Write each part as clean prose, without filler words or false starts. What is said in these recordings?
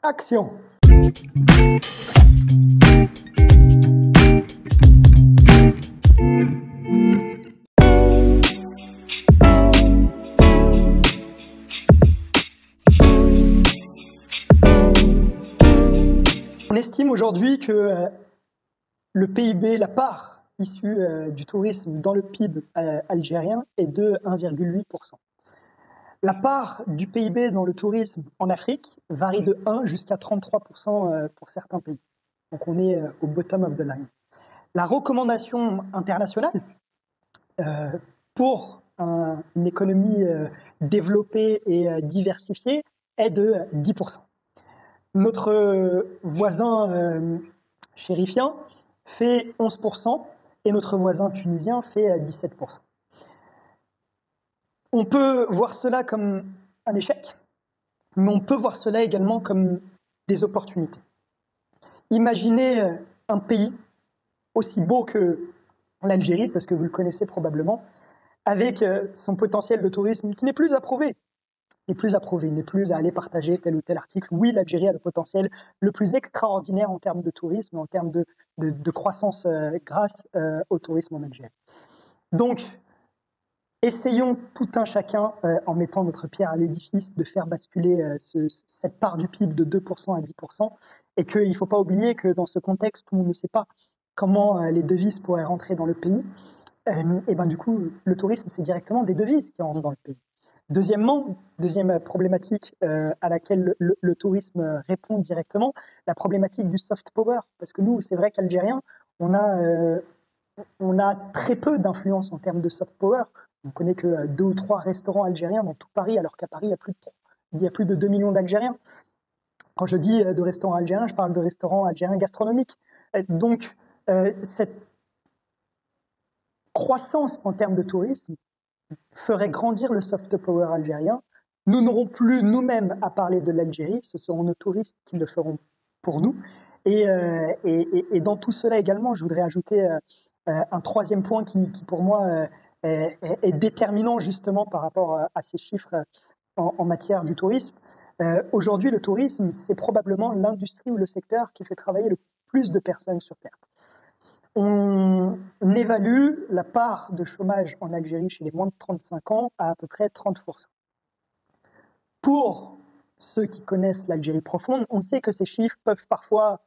Action! On estime aujourd'hui que le PIB, la part issue du tourisme dans le PIB algérien est de 1,8%. La part du PIB dans le tourisme en Afrique varie de 1 jusqu'à 33% pour certains pays. Donc on est au bottom of the line. La recommandation internationale pour une économie développée et diversifiée est de 10%. Notre voisin chérifien fait 11% et notre voisin tunisien fait 17%. On peut voir cela comme un échec, mais on peut voir cela également comme des opportunités. Imaginez un pays aussi beau que l'Algérie, parce que vous le connaissez probablement, avec son potentiel de tourisme qui n'est plus approuvé. Il n'est plus à aller partager tel ou tel article. Oui, l'Algérie a le potentiel le plus extraordinaire en termes de tourisme, en termes de croissance grâce au tourisme en Algérie. Donc, essayons tout un chacun, en mettant notre pierre à l'édifice, de faire basculer cette part du PIB de 2% à 10%, et qu'il ne faut pas oublier que dans ce contexte où on ne sait pas comment les devises pourraient rentrer dans le pays, et ben du coup, le tourisme, c'est directement des devises qui rentrent dans le pays. Deuxième problématique à laquelle le tourisme répond directement, la problématique du soft power. Parce que nous, c'est vrai qu'Algériens, on a très peu d'influence en termes de soft power. On ne connaît que 2 ou 3 restaurants algériens dans tout Paris, alors qu'à Paris, il y a plus de 2 millions d'Algériens. Quand je dis de restaurants algériens, je parle de restaurants algériens gastronomiques. Donc, cette croissance en termes de tourisme ferait grandir le soft power algérien. Nous n'aurons plus nous-mêmes à parler de l'Algérie, ce seront nos touristes qui le feront pour nous. Et dans tout cela également, je voudrais ajouter un troisième point qui pour moi est déterminant justement par rapport à ces chiffres en matière du tourisme. Aujourd'hui, le tourisme, c'est probablement l'industrie ou le secteur qui fait travailler le plus de personnes sur Terre. On évalue la part de chômage en Algérie chez les moins de 35 ans à peu près 30%. Pour ceux qui connaissent l'Algérie profonde, on sait que ces chiffres peuvent parfois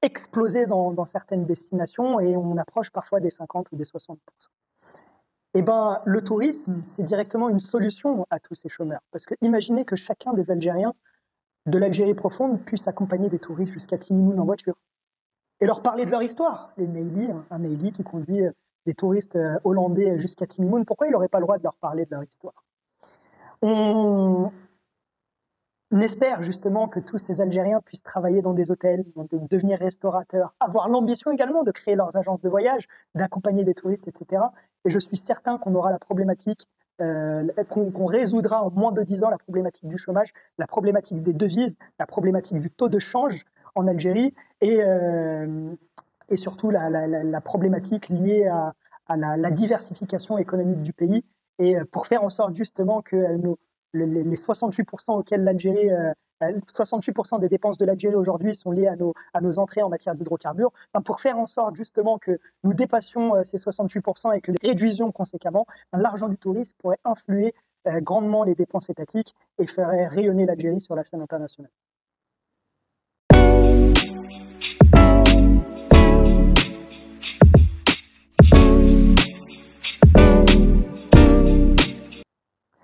exploser dans certaines destinations et on approche parfois des 50 ou des 60%. Eh ben, le tourisme, c'est directement une solution à tous ces chômeurs. Parce que imaginez que chacun des Algériens de l'Algérie profonde puisse accompagner des touristes jusqu'à Timimoun en voiture et leur parler de leur histoire. Un Neili qui conduit des touristes hollandais jusqu'à Timimoun, pourquoi il n'aurait pas le droit de leur parler de leur histoire? On espère justement que tous ces Algériens puissent travailler dans des hôtels, devenir restaurateurs, avoir l'ambition également de créer leurs agences de voyage, d'accompagner des touristes, etc. Et je suis certain qu'on aura la problématique, qu'on résoudra en moins de 10 ans la problématique du chômage, la problématique des devises, la problématique du taux de change en Algérie et surtout la problématique liée à la diversification économique du pays et pour faire en sorte justement que les 68% auxquels l'Algérie, 68% des dépenses de l'Algérie aujourd'hui sont liées à nos entrées en matière d'hydrocarbures, pour faire en sorte justement que nous dépassions ces 68% et que nous réduisions conséquemment, l'argent du tourisme pourrait influer grandement les dépenses étatiques et ferait rayonner l'Algérie sur la scène internationale.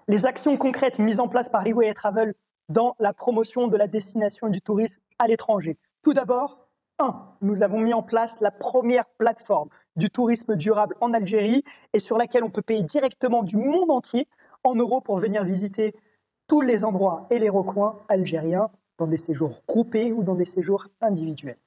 Les actions concrètes mises en place par Liwaya Travel dans la promotion de la destination et du tourisme à l'étranger. Tout d'abord, nous avons mis en place la première plateforme du tourisme durable en Algérie et sur laquelle on peut payer directement du monde entier en euros pour venir visiter tous les endroits et les recoins algériens dans des séjours groupés ou dans des séjours individuels.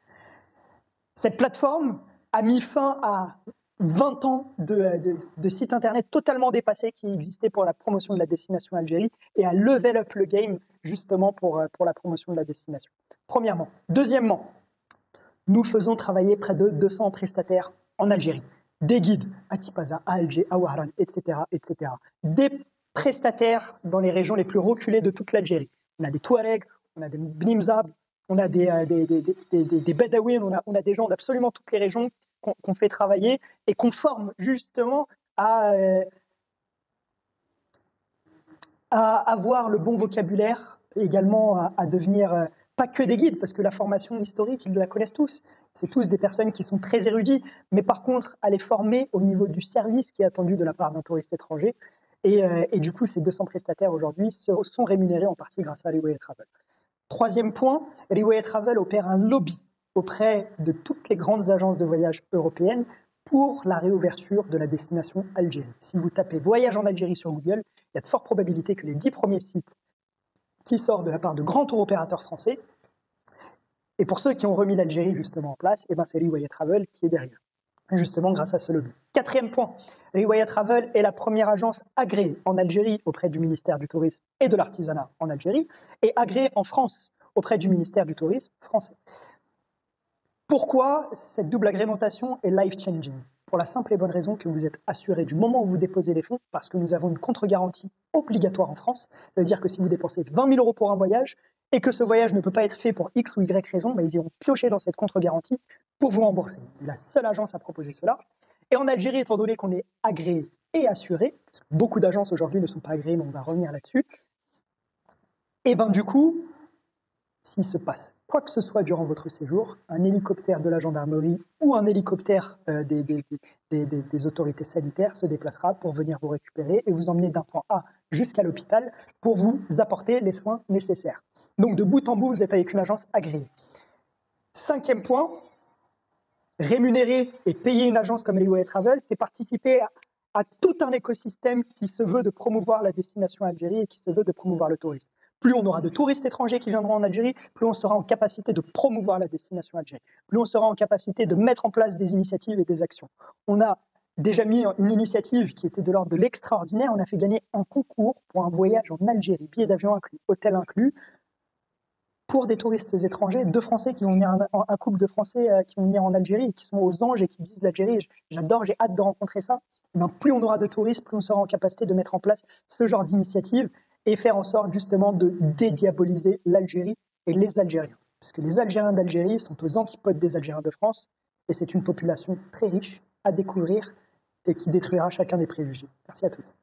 Cette plateforme a mis fin à 20 ans de sites internet totalement dépassés qui existaient pour la promotion de la destination Algérie et à level up le game justement pour la promotion de la destination. Premièrement. Deuxièmement, nous faisons travailler près de 200 prestataires en Algérie. Des guides à Tipaza, à Alger, à Ouaran, etc., etc. Des prestataires dans les régions les plus reculées de toute l'Algérie. On a des Touaregs, on a des Bnimzab, on a des Bedouins, on a des gens d'absolument toutes les régions qu'on fait travailler et qu'on forme justement à avoir le bon vocabulaire, et également à devenir pas que des guides, parce que la formation historique, ils la connaissent tous. C'est tous des personnes qui sont très érudits, mais par contre, à les former au niveau du service qui est attendu de la part d'un touriste étranger. Et du coup, ces 200 prestataires aujourd'hui sont rémunérés en partie grâce à Reway Travel. Troisième point, Reway Travel opère un lobby auprès de toutes les grandes agences de voyage européennes pour la réouverture de la destination Algérie. Si vous tapez voyage en Algérie sur Google, il y a de fortes probabilités que les 10 premiers sites qui sortent de la part de grands tour opérateurs français, et pour ceux qui ont remis l'Algérie justement en place, c'est Reway Travel qui est derrière, justement grâce à ce lobby. Quatrième point, Reway Travel est la première agence agréée en Algérie auprès du ministère du Tourisme et de l'Artisanat en Algérie, et agréée en France auprès du ministère du Tourisme français. Pourquoi cette double agrémentation est life-changing? Pour la simple et bonne raison que vous êtes assuré du moment où vous déposez les fonds, parce que nous avons une contre-garantie obligatoire en France. Ça veut dire que si vous dépensez 20 000 € pour un voyage et que ce voyage ne peut pas être fait pour X ou Y raison, ils iront piocher dans cette contre-garantie pour vous rembourser. C'est la seule agence à proposer cela. Et en Algérie, étant donné qu'on est agréé et assuré, parce que beaucoup d'agences aujourd'hui ne sont pas agréées, mais on va revenir là-dessus, et du coup, s'il se passe quoi que ce soit durant votre séjour, un hélicoptère de la gendarmerie ou un hélicoptère des autorités sanitaires se déplacera pour venir vous récupérer et vous emmener d'un point A jusqu'à l'hôpital pour vous apporter les soins nécessaires. Donc de bout en bout, vous êtes avec une agence agréée. Cinquième point, rémunérer et payer une agence comme Reway Travel, c'est participer à tout un écosystème qui se veut de promouvoir la destination Algérie et qui se veut de promouvoir le tourisme. Plus on aura de touristes étrangers qui viendront en Algérie, plus on sera en capacité de promouvoir la destination Algérie, plus on sera en capacité de mettre en place des initiatives et des actions. On a déjà mis une initiative qui était de l'ordre de l'extraordinaire, on a fait gagner un concours pour un voyage en Algérie, billet d'avion inclus, hôtel inclus, pour des touristes étrangers, deux Français qui vont venir, un couple de Français qui vont venir en Algérie, qui sont aux anges et qui disent l'Algérie, j'adore, j'ai hâte de rencontrer ça. Plus on aura de touristes, plus on sera en capacité de mettre en place ce genre d'initiative et faire en sorte justement de dédiaboliser l'Algérie et les Algériens. Parce que les Algériens d'Algérie sont aux antipodes des Algériens de France et c'est une population très riche à découvrir et qui détruira chacun des préjugés. Merci à tous.